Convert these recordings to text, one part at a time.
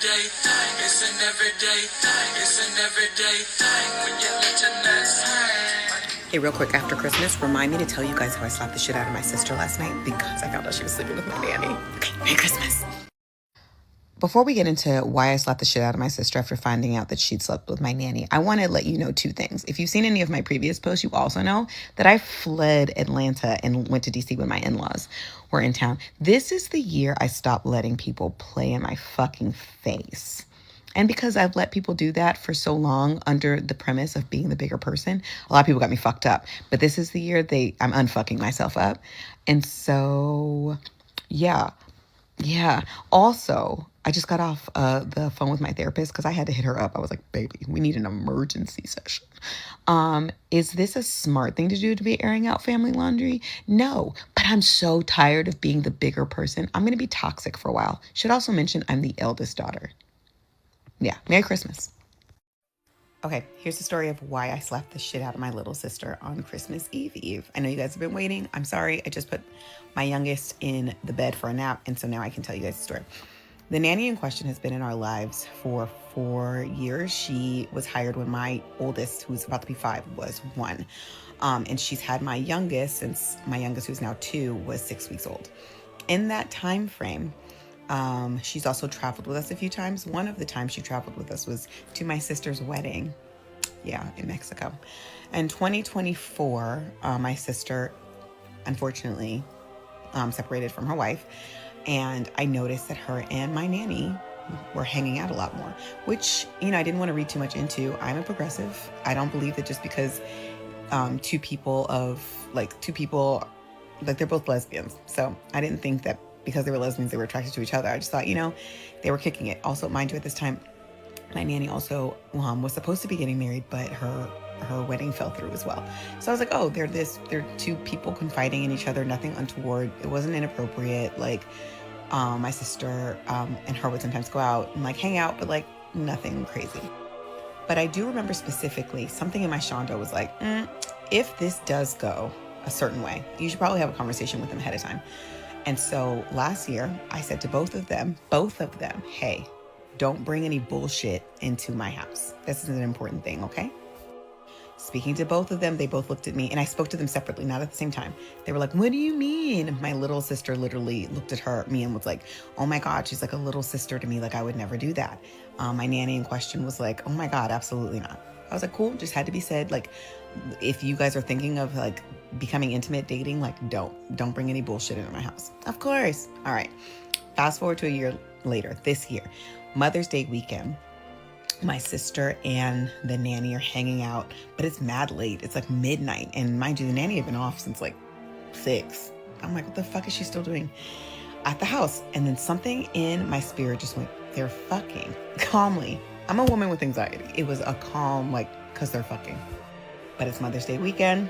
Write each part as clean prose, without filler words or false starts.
everyday thing. It's an everyday thing. It's an everyday thing when you let your nuts hang. Hey, real quick, after Christmas, remind me to tell you guys how I slapped the shit out of my sister last night because I found out she was sleeping with my nanny. Okay, Merry Christmas. Before we get into why I slapped the shit out of my sister after finding out that she'd slept with my nanny, I want to let you know two things. If you've seen any of my previous posts, you also know that I fled Atlanta and went to DC when my in-laws were in town. This is the year I stopped letting people play in my fucking face. And because I've let people do that for so long under the premise of being the bigger person, a lot of people got me fucked up. But this is the year I'm unfucking myself up. And so, yeah. Yeah. Also, I just got off the phone with my therapist because I had to hit her up. I was like, baby, we need an emergency session. Is this a smart thing to do to be airing out family laundry? No, but I'm so tired of being the bigger person. I'm going to be toxic for a while. Should also mention I'm the eldest daughter. Yeah. Merry Christmas. Okay, here's the story of why I slapped the shit out of my little sister on Christmas Eve. I know you guys have been waiting. I'm sorry. I just put my youngest in the bed for a nap, and so now I can tell you guys the story. The nanny in question has been in our lives for 4 years. She was hired when my oldest, who's about to be 5, was 1. And she's had my youngest since my youngest, who's now 2, was 6 weeks old. In that time frame, she's also traveled with us a few times. One of the times she traveled with us was to my sister's wedding. Yeah, in Mexico. In 2024, my sister, unfortunately, separated from her wife. And I noticed that her and my nanny were hanging out a lot more, which, I didn't want to read too much into. I'm a progressive. I don't believe that just because two people, they're both lesbians. So I didn't think that because they were lesbians, they were attracted to each other. I just thought, they were kicking it. Also, mind you, at this time, my nanny also was supposed to be getting married, but her wedding fell through as well. So I was like, oh, they're two people confiding in each other, nothing untoward. It wasn't inappropriate. My sister and her would sometimes go out and hang out, but nothing crazy. But I do remember specifically something in my shondo was like, if this does go a certain way, you should probably have a conversation with them ahead of time. And so last year, I said to both of them, hey, don't bring any bullshit into my house. This is an important thing, okay? Speaking to both of them, they both looked at me, and I spoke to them separately, not at the same time. They were like, what do you mean? My little sister literally looked at me and was like, oh my God, she's like a little sister to me. I would never do that. My nanny in question was like, oh my God, absolutely not. I was like, cool, just had to be said. If you guys are thinking of becoming intimate dating, don't bring any bullshit into my house. Of course. All right. Fast forward to a year later, this year, Mother's Day weekend. My sister and the nanny are hanging out, but it's mad late. It's midnight. And mind you, the nanny had been off since 6. I'm like, what the fuck is she still doing at the house? And then something in my spirit just went, they're fucking calmly. I'm a woman with anxiety. It was a calm, because they're fucking. But it's Mother's Day weekend.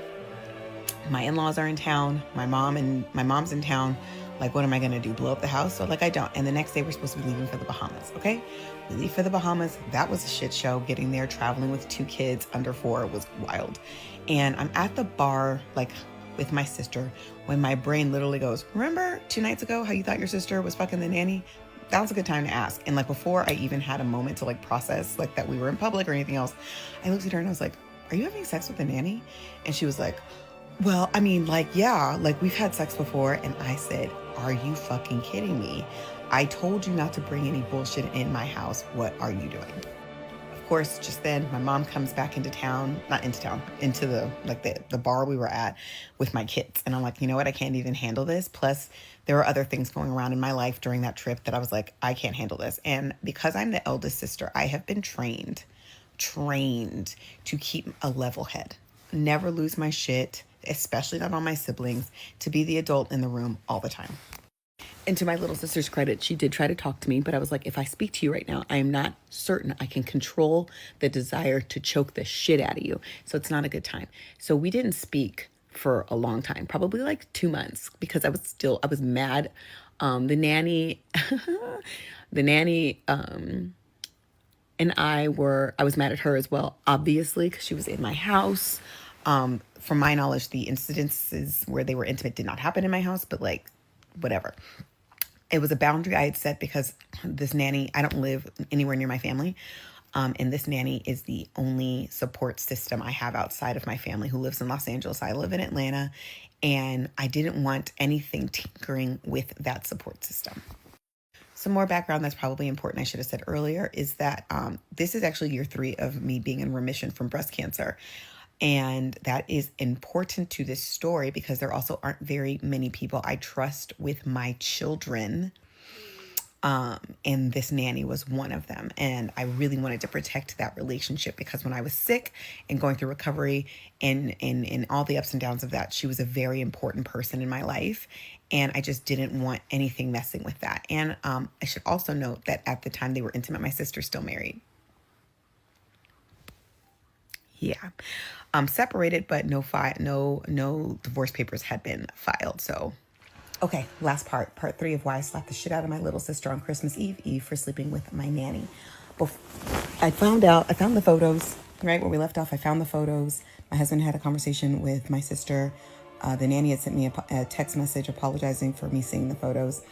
My in-laws are in town. My mom's in town. What am I going to do? Blow up the house? So I don't. And the next day we're supposed to be leaving for the Bahamas. Okay. We leave for the Bahamas. That was a shit show. Getting there, traveling with 2 kids under 4 was wild. And I'm at the bar, with my sister, when my brain literally goes, remember 2 nights ago how you thought your sister was fucking the nanny? That was a good time to ask. And before I even had a moment to process that we were in public or anything else, I looked at her and I was like, are you having sex with the nanny? And she was like, well, I mean, yeah, we've had sex before. And I said, are you fucking kidding me? I told you not to bring any bullshit in my house. What are you doing? Of course, just then my mom comes back into the bar we were at with my kids. And I'm like, you know what? I can't even handle this. Plus there were other things going around in my life during that trip that I was like, I can't handle this. And because I'm the eldest sister, I have been trained to keep a level head, never lose my shit, especially not on my siblings, to be the adult in the room all the time. And to my little sister's credit, she did try to talk to me, but I was like, if I speak to you right now, I am not certain I can control the desire to choke the shit out of you. So it's not a good time. So we didn't speak for a long time, probably 2 months, because I was mad. The nanny, and I was mad at her as well, obviously, because she was in my house. From my knowledge, the incidences where they were intimate did not happen in my house, but whatever. It was a boundary I had set because this nanny, I don't live anywhere near my family. And this nanny is the only support system I have outside of my family who lives in Los Angeles. I live in Atlanta, and I didn't want anything tinkering with that support system. Some more background that's probably important, I should have said earlier, is that this is actually year 3 of me being in remission from breast cancer. And that is important to this story because there also aren't very many people I trust with my children. And this nanny was one of them. And I really wanted to protect that relationship because when I was sick and going through recovery and all the ups and downs of that, she was a very important person in my life. And I just didn't want anything messing with that. And I should also note that at the time they were intimate, my sister's still married. Yeah. Separated, but no divorce papers had been filed. So okay, last part 3 of why I slapped the shit out of my little sister on Christmas Eve for sleeping with my nanny. I found the photos, right where we left off. I found the photos. My husband had a conversation with my sister. The nanny had sent me a text message apologizing for me seeing the photos.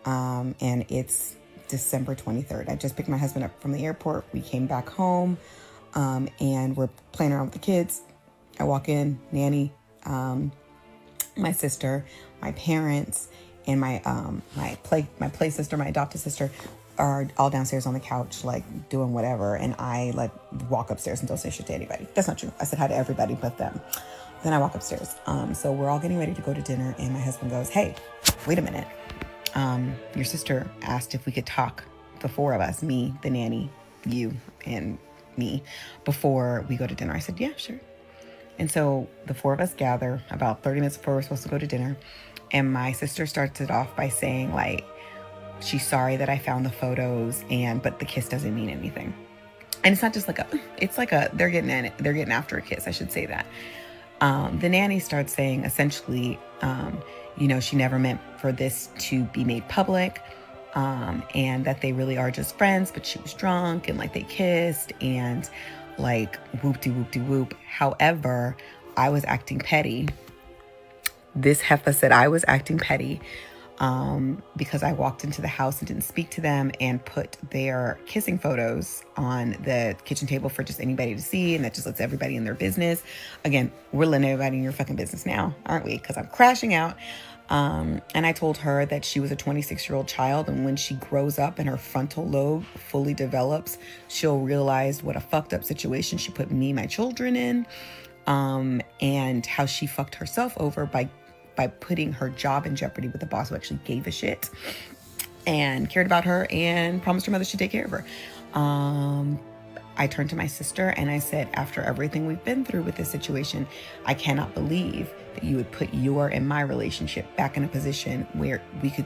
And it's December 23rd. I just picked my husband up from the airport. We came back home, and we're playing around with the kids. I walk in, nanny, my sister, my parents, and my play sister, my adopted sister, are all downstairs on the couch, like doing whatever. And I like walk upstairs and don't say shit to anybody. That's not true. I said hi to everybody but them. Then I walk upstairs. So we're all getting ready to go to dinner, and my husband goes, "Hey, wait a minute. Your sister asked if we could talk, the 4 of us, me, the nanny, you, and me, before we go to dinner." I said, "Yeah, sure." And so the 4 of us gather about 30 minutes before we're supposed to go to dinner. And my sister starts it off by saying, like, she's sorry that I found the photos, but the kiss doesn't mean anything. And it's not just like they're getting after a kiss, I should say that. The nanny starts saying essentially, she never meant for this to be made public, and that they really are just friends, but she was drunk and like they kissed and like whoop-de-whoop-de-whoop. However, I was acting petty. This heifer said I was acting petty because I walked into the house and didn't speak to them and put their kissing photos on the kitchen table for just anybody to see, and that just lets everybody in their business. Again, we're letting everybody in your fucking business now, aren't we? Because I'm crashing out. And I told her that she was a 26-year-old child, and when she grows up and her frontal lobe fully develops, she'll realize what a fucked up situation she put me and my children in, and how she fucked herself over by putting her job in jeopardy with a boss who actually gave a shit and cared about her and promised her mother she'd take care of her. I turned to my sister and I said, after everything we've been through with this situation, I cannot believe that you would put your and my relationship back in a position where we could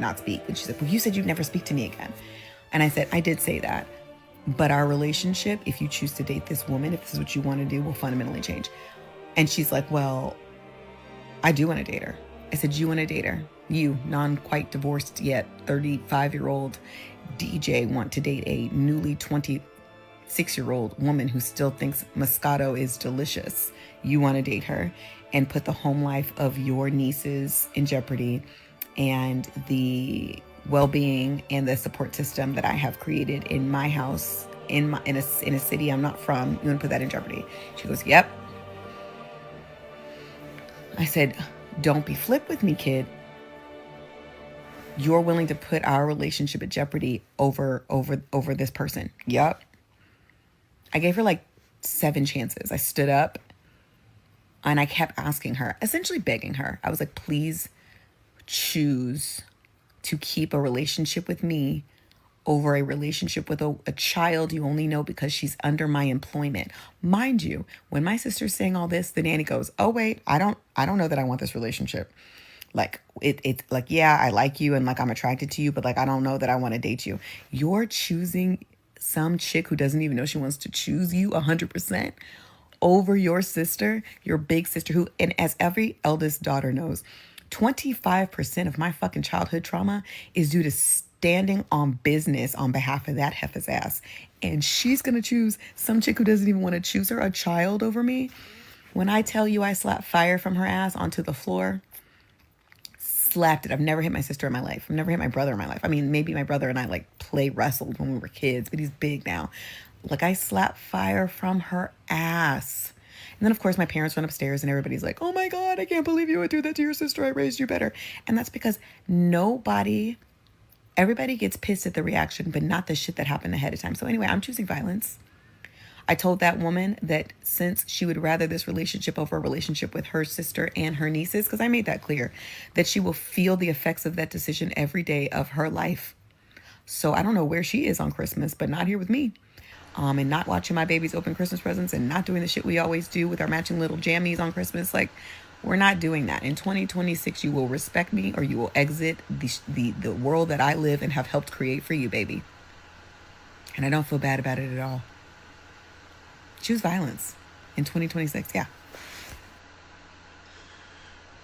not speak. And she said, well, you said you'd never speak to me again. And I said, I did say that. But our relationship, if you choose to date this woman, if this is what you want to do, will fundamentally change. And she's like, well, I do want to date her. I said, you want to date her? You, non-quite divorced yet 35-year-old DJ, want to date a newly 26-year-old woman who still thinks Moscato is delicious. You want to date her and put the home life of your nieces in jeopardy and the well-being and the support system that I have created in my house, in a city I'm not from. You want to put that in jeopardy? She goes, yep. I said, don't be flip with me, kid. You're willing to put our relationship at jeopardy over this person. Yep. I gave her like 7 chances. I stood up and I kept asking her, essentially begging her. I was like, please choose to keep a relationship with me over a relationship with a child you only know because she's under my employment. Mind you, when my sister's saying all this, the nanny goes, oh wait, I don't know that I want this relationship. Like it's like, yeah, I like you and like I'm attracted to you, but like I don't know that I want to date you. You're choosing some chick who doesn't even know she wants to choose you 100% over your sister, your big sister, who, and as every eldest daughter knows, 25% of my fucking childhood trauma is due to standing on business on behalf of that heifer's ass. And she's going to choose some chick who doesn't even want to choose her, a child, over me. When I tell you I slapped fire from her ass onto the floor, slapped it. I've never hit my sister in my life. I've never hit my brother in my life. I mean, maybe my brother and I like play wrestled when we were kids, but he's big now. Like I slapped fire from her ass. And then, of course, my parents went upstairs and everybody's like, oh my God, I can't believe you would do that to your sister. I raised you better. And that's because everybody gets pissed at the reaction, but not the shit that happened ahead of time. So, anyway, I'm choosing violence. I told that woman that since she would rather this relationship over a relationship with her sister and her nieces, because I made that clear, that she will feel the effects of that decision every day of her life. So I don't know where she is on Christmas, but not here with me. And not watching my babies open Christmas presents and not doing the shit we always do with our matching little jammies on Christmas. Like, we're not doing that. In 2026, you will respect me or you will exit the world that I live and have helped create for you, baby. And I don't feel bad about it at all. Choose violence in 2026. Yeah.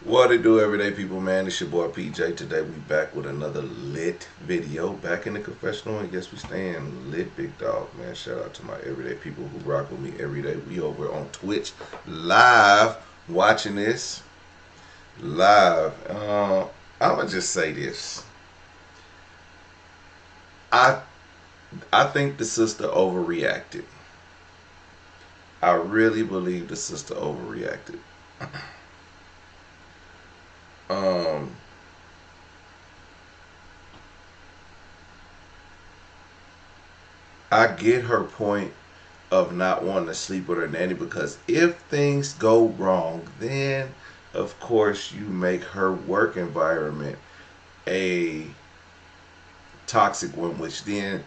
What it do, everyday people, man? It's your boy PJ. Today we back with another lit video. Back in the confessional, and guess we staying lit, big dog, man. Shout out to my everyday people who rock with me every day. We over on Twitch live watching this live. I'ma just say this. I think the sister overreacted. I really believe the sister overreacted. I get her point of not wanting to sleep with her nanny, because if things go wrong, then of course you make her work environment a toxic one, which then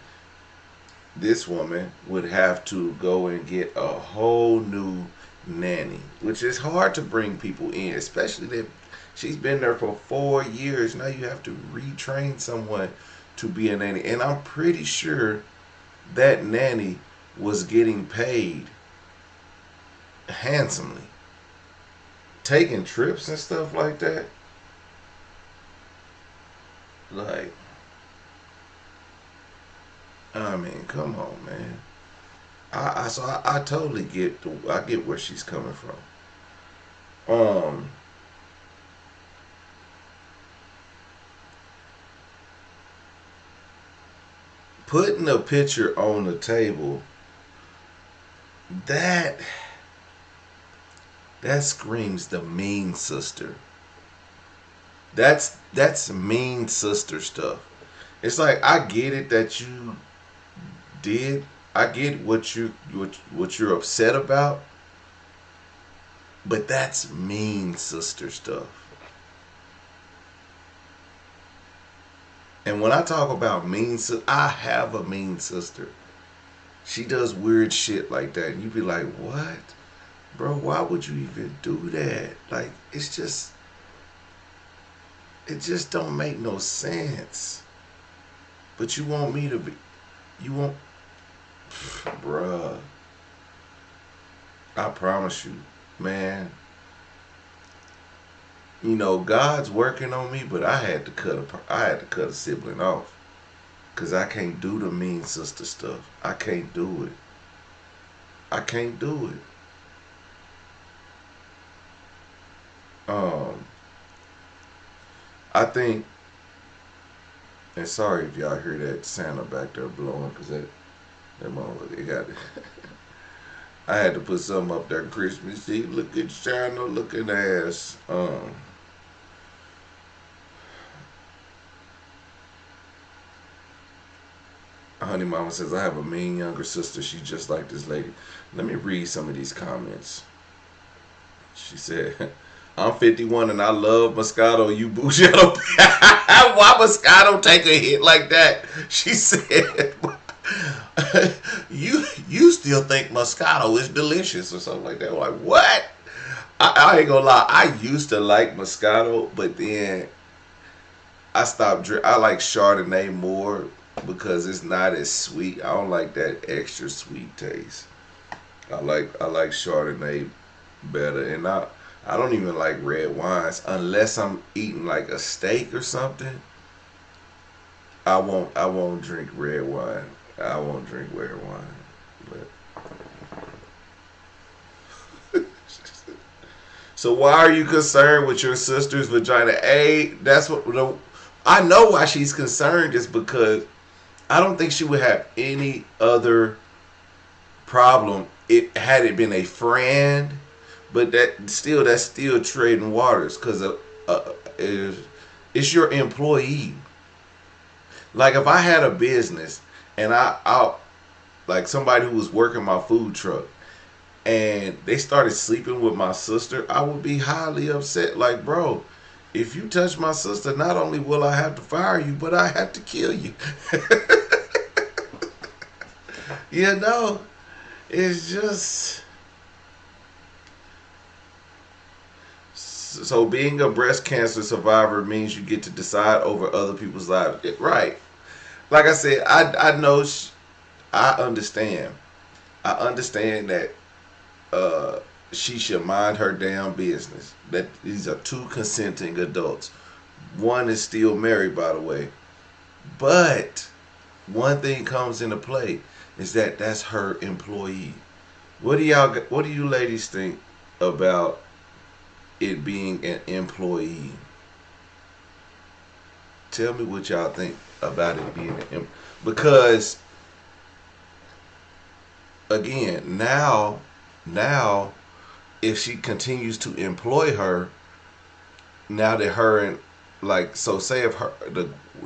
this woman would have to go and get a whole new nanny, which is hard to bring people in, especially that she's been there for 4 years. Now you have to retrain someone to be a nanny. And I'm pretty sure that nanny was getting paid handsomely. Taking trips and stuff like that. Like, I mean, come on, man. I totally get I get where she's coming from. Putting a picture on the table, that screams the mean sister. That's mean sister stuff. It's like, I get it that you did. I get what you're upset about, but that's mean sister stuff. And when I talk about mean sister, I have a mean sister. She does weird shit like that, and you be like, what? Bro, why would you even do that? Like, it just don't make no sense. But you want me to be, you want, bruh, I promise you, man, you know, God's working on me, but I had to cut a sibling off, cause I can't do the mean sister stuff. I can't do it. I can't do it. I think, and sorry if y'all hear that Santa back there blowing, cause that motherfucker, it got. I had to put something up there Christmas Eve. Look at Santa looking ass. Honey Mama says, I have a mean younger sister. She's just like this lady. Let me read some of these comments. She said, I'm 51 and I love Moscato. You bougie. Why Moscato take a hit like that? She said, you still think Moscato is delicious or something like that. I'm like, what? I ain't gonna lie. I used to like Moscato, but then I stopped drinking. I like Chardonnay more because it's not as sweet. I don't like that extra sweet taste. I like Chardonnay better, and I don't even like red wines unless I'm eating like a steak or something. I won't drink red wine. I won't drink red wine. But So why are you concerned with your sister's vagina? That's what I know why she's concerned is because I don't think she would have any other problem it had it been a friend, but that's still trading waters because it's your employee. Like if I had a business and I like somebody who was working my food truck and they started sleeping with my sister, I would be highly upset. Like, bro, if you touch my sister, not only will I have to fire you, but I have to kill you. You know, it's just so being a breast cancer survivor means you get to decide over other people's lives. Right. Like I said, I know I understand. I understand that she should mind her damn business. That these are two consenting adults. One is still married, by the way. But one thing comes into play is that that's her employee. What do you ladies think about it being an employee? Tell me what y'all think about it being because again, now if she continues to employ her, now that her and like so say if her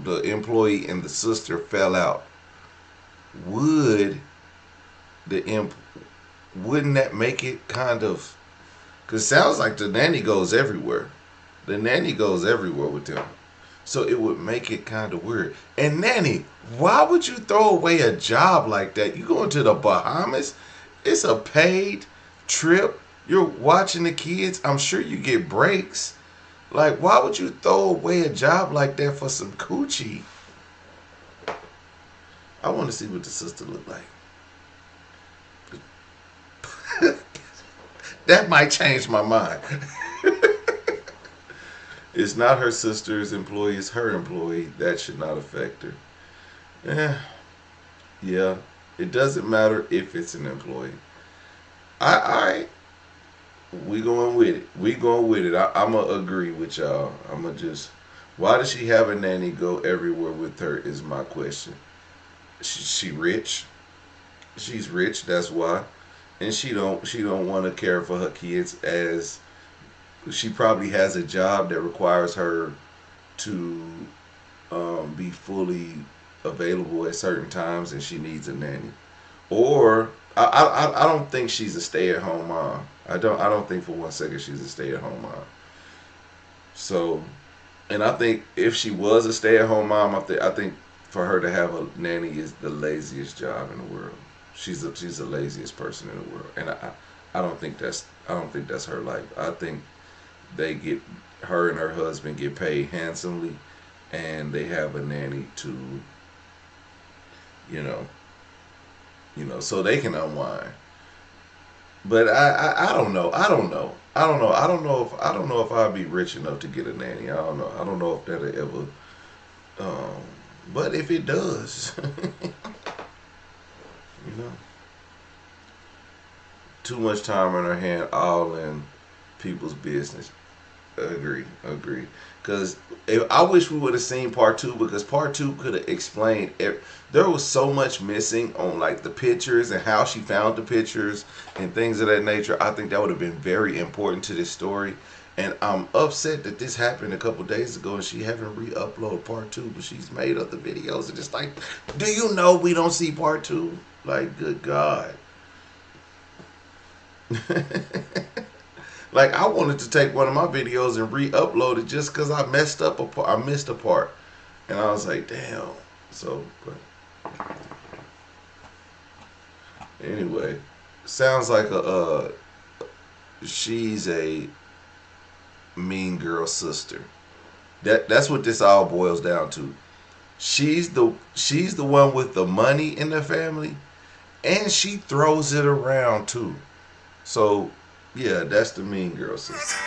the employee and the sister fell out, would the imp wouldn't that make it kind of because it sounds like the nanny goes everywhere. The nanny goes everywhere with them. So it would make it kind of weird. And Nanny, why would you throw away a job like that? You going to the Bahamas? It's a paid trip. You're watching the kids. I'm sure you get breaks. Like, why would you throw away a job like that for some coochie? I want to see what the sister look like. That might change my mind. It's not her sister's employee, it's her employee. That should not affect her. Yeah. It doesn't matter if it's an employee. We going with it. We going with it. I'm going to agree with y'all. I'm going to just... Why does she have a nanny go everywhere with her is my question. She rich. She's rich, that's why. And she don't want to care for her kids as... She probably has a job that requires her to be fully available at certain times, and she needs a nanny. Or I don't think she's a stay-at-home mom. I don't think for one second she's a stay-at-home mom. So, and I think if she was a stay-at-home mom, I think for her to have a nanny is the laziest job in the world. She's the laziest person in the world, and I don't think that's her life. I think her and her husband get paid handsomely, and they have a nanny to, you know, so they can unwind. But I don't know. I don't know if I'd be rich enough to get a nanny. I don't know. I don't know if that'll ever. But if it does, too much time on her hand, all in people's business. Agree. Because I wish we would have seen part 2 because part 2 could have explained. There was so much missing on like the pictures and how she found the pictures and things of that nature. I think that would have been very important to this story. And I'm upset that this happened a couple days ago and she haven't re-uploaded part 2. But she's made other videos and it's like, do you know we don't see part 2? Like, good God. Like, I wanted to take one of my videos and re-upload it just because I messed up I missed a part. And I was like, damn. So, but anyway, sounds like she's a mean girl sister. That's what this all boils down to. She's the one with the money in the family, and she throws it around too. So, yeah, that's the mean girl sister.